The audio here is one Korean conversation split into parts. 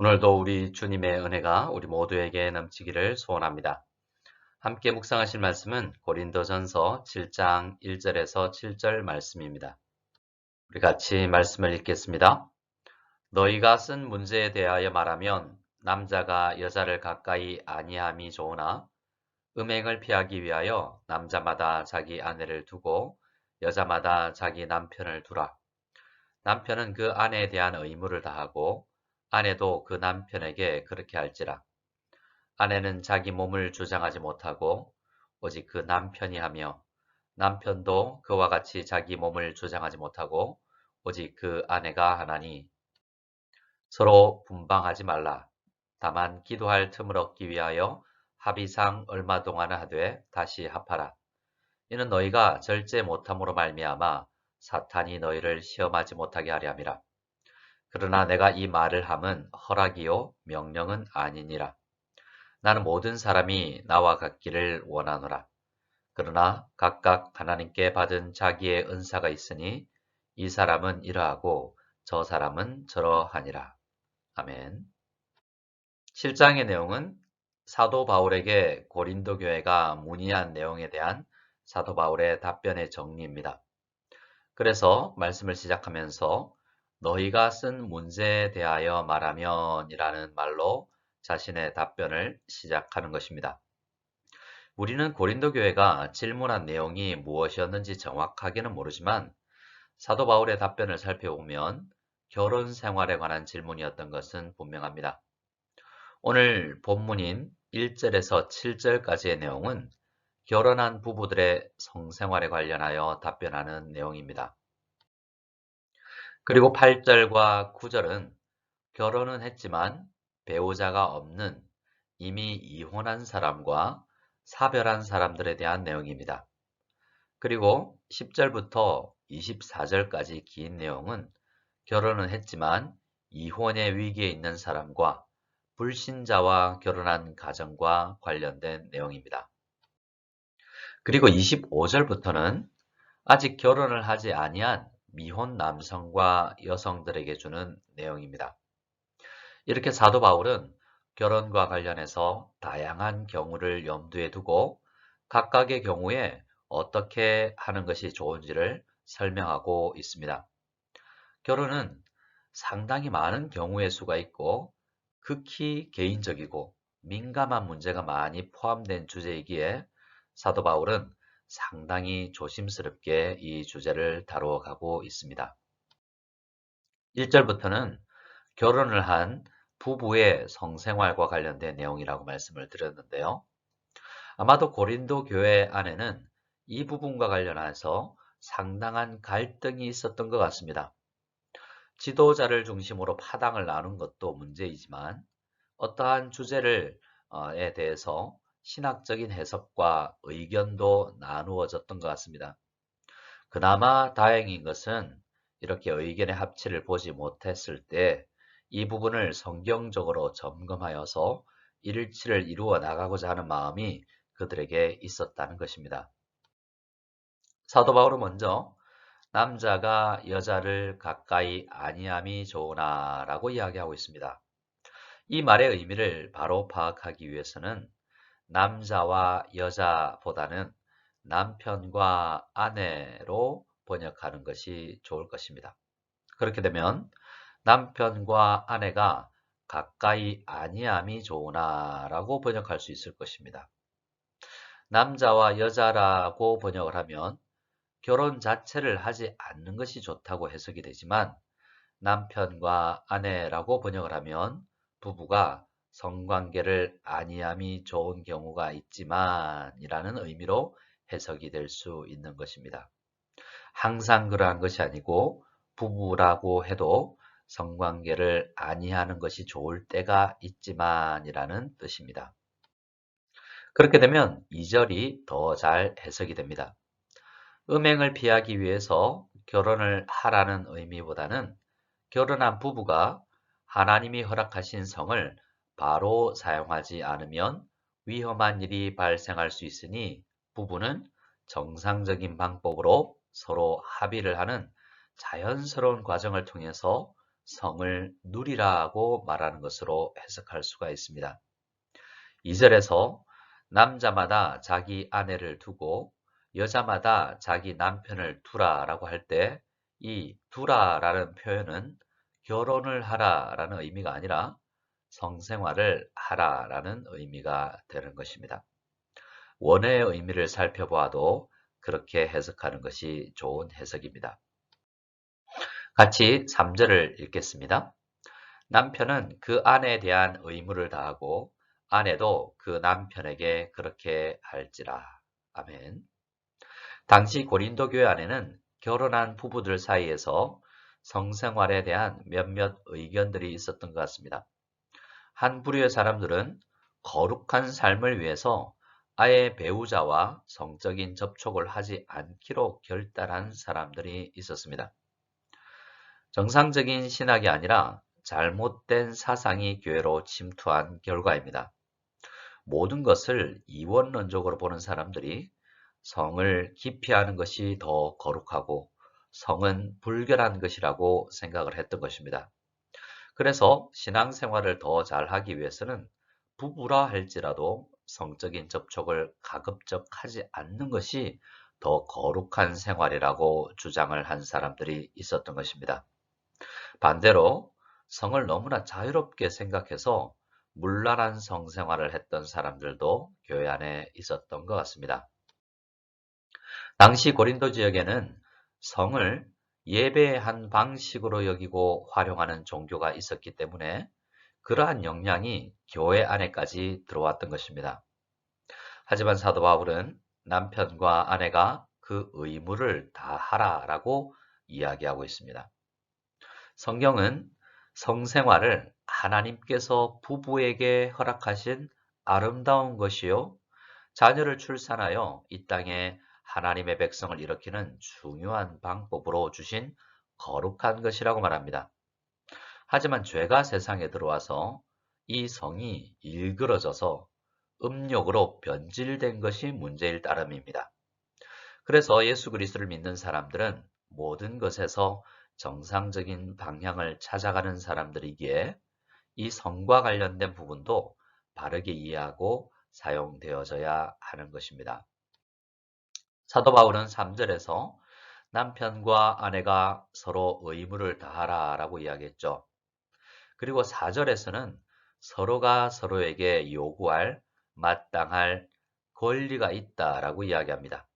오늘도 우리 주님의 은혜가 우리 모두에게 넘치기를 소원합니다. 함께 묵상하실 말씀은 고린도전서 7장 1절에서 7절 말씀입니다. 우리 같이 말씀을 읽겠습니다. 너희가 쓴 문제에 대하여 말하면 남자가 여자를 가까이 아니함이 좋으나 음행을 피하기 위하여 남자마다 자기 아내를 두고 여자마다 자기 남편을 두라. 남편은 그 아내에 대한 의무를 다하고 아내도 그 남편에게 그렇게 할지라. 아내는 자기 몸을 주장하지 못하고 오직 그 남편이 하며 남편도 그와 같이 자기 몸을 주장하지 못하고 오직 그 아내가 하나니 서로 분방하지 말라. 다만 기도할 틈을 얻기 위하여 합의상 얼마 동안은 하되 다시 합하라. 이는 너희가 절제 못함으로 말미암아 사탄이 너희를 시험하지 못하게 하려 함이라. 그러나 내가 이 말을 함은 허락이요 명령은 아니니라. 나는 모든 사람이 나와 같기를 원하노라. 그러나 각각 하나님께 받은 자기의 은사가 있으니 이 사람은 이러하고 저 사람은 저러하니라. 아멘. 7장의 내용은 사도 바울에게 고린도 교회가 문의한 내용에 대한 사도 바울의 답변의 정리입니다. 그래서 말씀을 시작하면서 너희가 쓴 문제에 대하여 말하면 이라는 말로 자신의 답변을 시작하는 것입니다. 우리는 고린도 교회가 질문한 내용이 무엇이었는지 정확하게는 모르지만 사도 바울의 답변을 살펴보면 결혼 생활에 관한 질문이었던 것은 분명합니다. 오늘 본문인 1절에서 7절까지의 내용은 결혼한 부부들의 성생활에 관련하여 답변하는 내용입니다. 그리고 8절과 9절은 결혼은 했지만 배우자가 없는 이미 이혼한 사람과 사별한 사람들에 대한 내용입니다. 그리고 10절부터 24절까지 긴 내용은 결혼은 했지만 이혼의 위기에 있는 사람과 불신자와 결혼한 가정과 관련된 내용입니다. 그리고 25절부터는 아직 결혼을 하지 아니한 미혼 남성과 여성들에게 주는 내용입니다. 이렇게 사도 바울은 결혼과 관련해서 다양한 경우를 염두에 두고 각각의 경우에 어떻게 하는 것이 좋은지를 설명하고 있습니다. 결혼은 상당히 많은 경우의 수가 있고 극히 개인적이고 민감한 문제가 많이 포함된 주제이기에 사도 바울은 상당히 조심스럽게 이 주제를 다루어 가고 있습니다. 1절부터는 결혼을 한 부부의 성생활과 관련된 내용이라고 말씀을 드렸는데요. 아마도 고린도 교회 안에는 이 부분과 관련해서 상당한 갈등이 있었던 것 같습니다. 지도자를 중심으로 파당을 나눈 것도 문제이지만 어떠한 주제에 대해서 신학적인 해석과 의견도 나누어졌던 것 같습니다. 그나마 다행인 것은 이렇게 의견의 합치를 보지 못했을 때 이 부분을 성경적으로 점검하여서 일치를 이루어 나가고자 하는 마음이 그들에게 있었다는 것입니다. 사도 바울은 먼저 남자가 여자를 가까이 아니함이 좋으나 라고 이야기하고 있습니다. 이 말의 의미를 바로 파악하기 위해서는 남자와 여자보다는 남편과 아내로 번역하는 것이 좋을 것입니다. 그렇게 되면 남편과 아내가 가까이 아니함이 좋으나 라고 번역할 수 있을 것입니다. 남자와 여자라고 번역을 하면 결혼 자체를 하지 않는 것이 좋다고 해석이 되지만 남편과 아내라고 번역을 하면 부부가 성관계를 아니함이 좋은 경우가 있지만 이라는 의미로 해석이 될 수 있는 것입니다. 항상 그러한 것이 아니고 부부라고 해도 성관계를 아니하는 것이 좋을 때가 있지만 이라는 뜻입니다. 그렇게 되면 2절이 더 잘 해석이 됩니다. 음행을 피하기 위해서 결혼을 하라는 의미보다는 결혼한 부부가 하나님이 허락하신 성을 바로 사용하지 않으면 위험한 일이 발생할 수 있으니 부부는 정상적인 방법으로 서로 합의를 하는 자연스러운 과정을 통해서 성을 누리라고 말하는 것으로 해석할 수가 있습니다. 2절에서 남자마다 자기 아내를 두고 여자마다 자기 남편을 두라라고 할 때 이 두라라는 표현은 결혼을 하라라는 의미가 아니라 성생활을 하라라는 의미가 되는 것입니다. 원어의 의미를 살펴보아도 그렇게 해석하는 것이 좋은 해석입니다. 같이 3절을 읽겠습니다. 남편은 그 아내에 대한 의무를 다하고 아내도 그 남편에게 그렇게 할지라. 아멘. 당시 고린도 교회 안에는 결혼한 부부들 사이에서 성생활에 대한 몇몇 의견들이 있었던 것 같습니다. 한 부류의 사람들은 거룩한 삶을 위해서 아예 배우자와 성적인 접촉을 하지 않기로 결단한 사람들이 있었습니다. 정상적인 신학이 아니라 잘못된 사상이 교회로 침투한 결과입니다. 모든 것을 이원론적으로 보는 사람들이 성을 기피하는 것이 더 거룩하고 성은 불결한 것이라고 생각을 했던 것입니다. 그래서 신앙생활을 더 잘하기 위해서는 부부라 할지라도 성적인 접촉을 가급적 하지 않는 것이 더 거룩한 생활이라고 주장을 한 사람들이 있었던 것입니다. 반대로 성을 너무나 자유롭게 생각해서 문란한 성생활을 했던 사람들도 교회 안에 있었던 것 같습니다. 당시 고린도 지역에는 성을 예배의 한 방식으로 여기고 활용하는 종교가 있었기 때문에 그러한 영향이 교회 안에까지 들어왔던 것입니다. 하지만 사도 바울은 남편과 아내가 그 의무를 다하라라고 이야기하고 있습니다. 성경은 성생활을 하나님께서 부부에게 허락하신 아름다운 것이요 자녀를 출산하여 이 땅에 하나님의 백성을 일으키는 중요한 방법으로 주신 거룩한 것이라고 말합니다. 하지만 죄가 세상에 들어와서 이 성이 일그러져서 음욕으로 변질된 것이 문제일 따름입니다. 그래서 예수 그리스도를 믿는 사람들은 모든 것에서 정상적인 방향을 찾아가는 사람들이기에 이 성과 관련된 부분도 바르게 이해하고 사용되어져야 하는 것입니다. 사도 바울은 3절에서 남편과 아내가 서로 의무를 다하라 라고 이야기했죠. 그리고 4절에서는 서로가 서로에게 요구할 마땅할 권리가 있다라고 이야기합니다.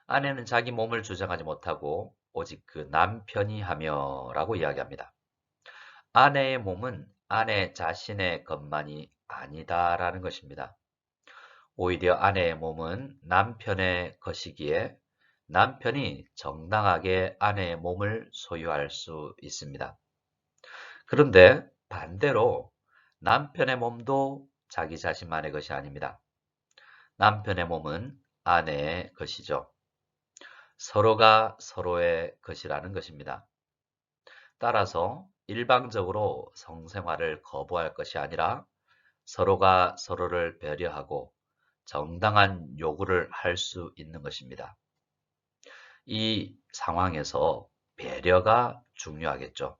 아내는 자기 몸을 주장하지 못하고 오직 그 남편이 하며 라고 이야기합니다. 아내의 몸은 아내 자신의 것만이 아니다라는 것입니다. 오히려 아내의 몸은 남편의 것이기에 남편이 정당하게 아내의 몸을 소유할 수 있습니다. 그런데 반대로 남편의 몸도 자기 자신만의 것이 아닙니다. 남편의 몸은 아내의 것이죠. 서로가 서로의 것이라는 것입니다. 따라서 일방적으로 성생활을 거부할 것이 아니라 서로가 서로를 배려하고 정당한 요구를 할 수 있는 것입니다. 이 상황에서 배려가 중요하겠죠.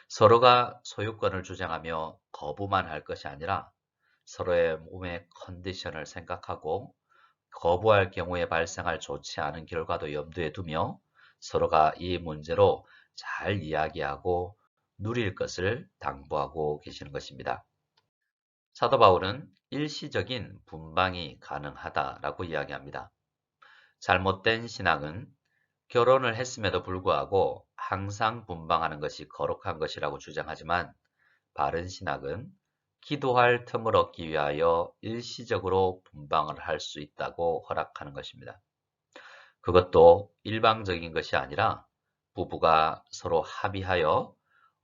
서로가 소유권을 주장하며 거부만 할 것이 아니라 서로의 몸의 컨디션을 생각하고 거부할 경우에 발생할 좋지 않은 결과도 염두에 두며 서로가 이 문제로 잘 이야기하고 누릴 것을 당부하고 계시는 것입니다. 사도 바울은 일시적인 분방이 가능하다라고 이야기합니다. 잘못된 신앙은 결혼을 했음에도 불구하고 항상 분방하는 것이 거룩한 것이라고 주장하지만 바른 신학은 기도할 틈을 얻기 위하여 일시적으로 분방을 할 수 있다고 허락하는 것입니다. 그것도 일방적인 것이 아니라 부부가 서로 합의하여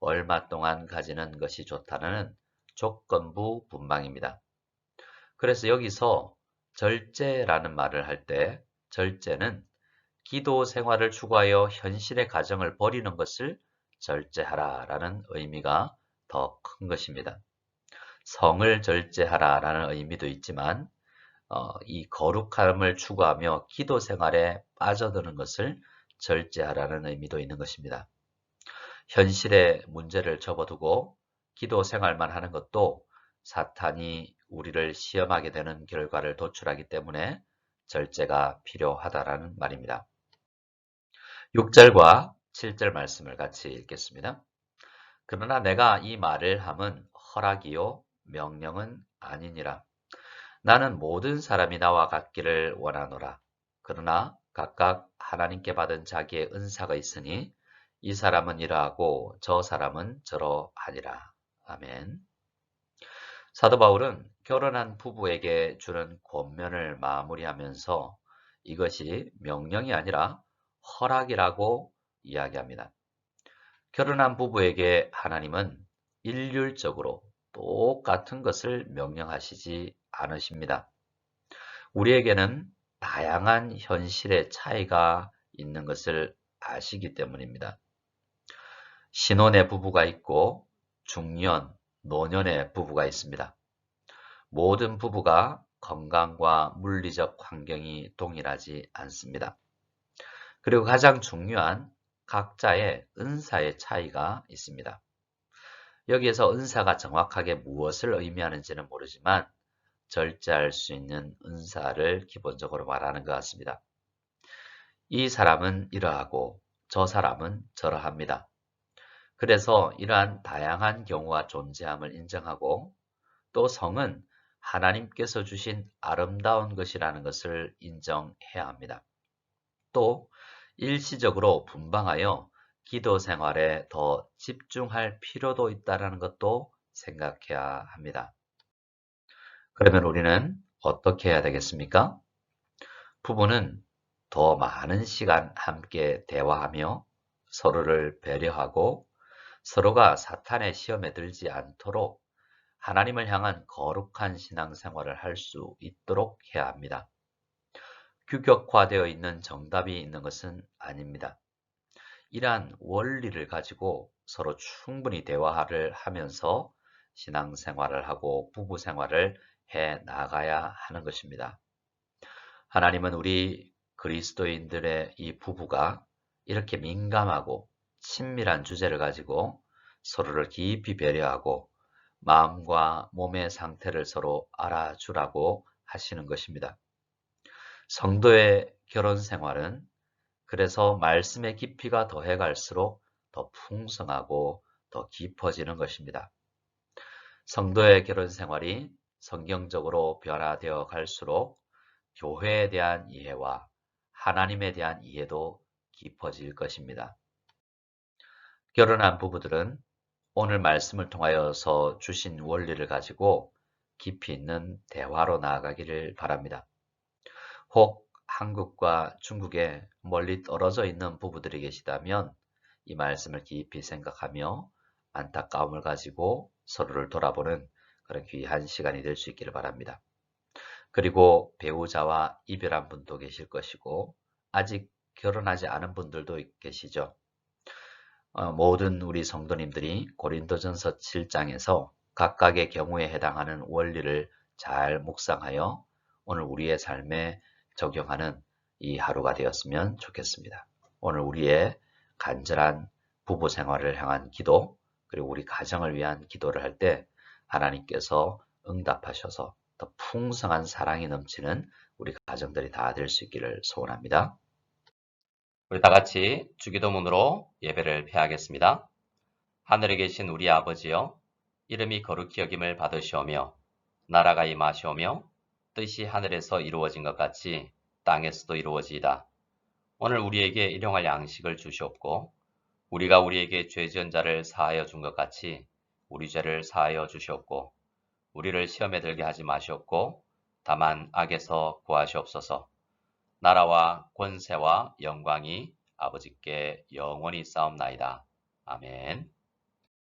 얼마 동안 가지는 것이 좋다는 조건부 분방입니다. 그래서 여기서 절제라는 말을 할 때 절제는 기도 생활을 추구하여 현실의 가정을 버리는 것을 절제하라 라는 의미가 더 큰 것입니다. 성을 절제하라 라는 의미도 있지만 이 거룩함을 추구하며 기도 생활에 빠져드는 것을 절제하라는 의미도 있는 것입니다. 현실의 문제를 접어두고 기도 생활만 하는 것도 사탄이 우리를 시험하게 되는 결과를 도출하기 때문에 절제가 필요하다라는 말입니다. 6절과 7절 말씀을 같이 읽겠습니다. 그러나 내가 이 말을 함은 허락이요 명령은 아니니라. 나는 모든 사람이 나와 같기를 원하노라. 그러나 각각 하나님께 받은 자기의 은사가 있으니 이 사람은 이러하고 저 사람은 저러하니라. 아멘. 사도 바울은 결혼한 부부에게 주는 권면을 마무리하면서 이것이 명령이 아니라 허락이라고 이야기합니다. 결혼한 부부에게 하나님은 일률적으로 똑같은 것을 명령하시지 않으십니다. 우리에게는 다양한 현실의 차이가 있는 것을 아시기 때문입니다. 신혼의 부부가 있고 중년, 노년의 부부가 있습니다. 모든 부부가 건강과 물리적 환경이 동일하지 않습니다. 그리고 가장 중요한 각자의 은사의 차이가 있습니다. 여기에서 은사가 정확하게 무엇을 의미하는지는 모르지만 절제할 수 있는 은사를 기본적으로 말하는 것 같습니다. 이 사람은 이러하고 저 사람은 저러합니다. 그래서 이러한 다양한 경우가 존재함을 인정하고 또 성은 하나님께서 주신 아름다운 것이라는 것을 인정해야 합니다. 또 일시적으로 분방하여 기도 생활에 더 집중할 필요도 있다는 것도 생각해야 합니다. 그러면 우리는 어떻게 해야 되겠습니까? 부부는 더 많은 시간 함께 대화하며 서로를 배려하고 서로가 사탄의 시험에 들지 않도록 하나님을 향한 거룩한 신앙생활을 할 수 있도록 해야 합니다. 규격화되어 있는 정답이 있는 것은 아닙니다. 이러한 원리를 가지고 서로 충분히 대화를 하면서 신앙생활을 하고 부부생활을 해 나가야 하는 것입니다. 하나님은 우리 그리스도인들의 이 부부가 이렇게 민감하고 친밀한 주제를 가지고 서로를 깊이 배려하고 마음과 몸의 상태를 서로 알아주라고 하시는 것입니다. 성도의 결혼 생활은 그래서 말씀의 깊이가 더해갈수록 더 풍성하고 더 깊어지는 것입니다. 성도의 결혼 생활이 성경적으로 변화되어 갈수록 교회에 대한 이해와 하나님에 대한 이해도 깊어질 것입니다. 결혼한 부부들은 오늘 말씀을 통하여서 주신 원리를 가지고 깊이 있는 대화로 나아가기를 바랍니다. 혹 한국과 중국에 멀리 떨어져 있는 부부들이 계시다면 이 말씀을 깊이 생각하며 안타까움을 가지고 서로를 돌아보는 그런 귀한 시간이 될 수 있기를 바랍니다. 그리고 배우자와 이별한 분도 계실 것이고 아직 결혼하지 않은 분들도 계시죠. 모든 우리 성도님들이 고린도전서 7장에서 각각의 경우에 해당하는 원리를 잘 묵상하여 오늘 우리의 삶에 적용하는 이 하루가 되었으면 좋겠습니다. 오늘 우리의 간절한 부부 생활을 향한 기도 그리고 우리 가정을 위한 기도를 할 때 하나님께서 응답하셔서 더 풍성한 사랑이 넘치는 우리 가정들이 다 될 수 있기를 소원합니다. 우리 다 같이 주기도문으로 예배를 폐하겠습니다. 하늘에 계신 우리 아버지여, 이름이 거룩히 여김을 받으시오며 나라가 임하시오며 뜻이 하늘에서 이루어진 것 같이 땅에서도 이루어지이다. 오늘 우리에게 일용할 양식을 주시옵고 우리가 우리에게 죄 지은 자를 사하여 준 것 같이 우리 죄를 사하여 주시옵고 우리를 시험에 들게 하지 마시옵고 다만 악에서 구하시옵소서. 나라와 권세와 영광이 아버지께 영원히 싸움나이다. 아멘.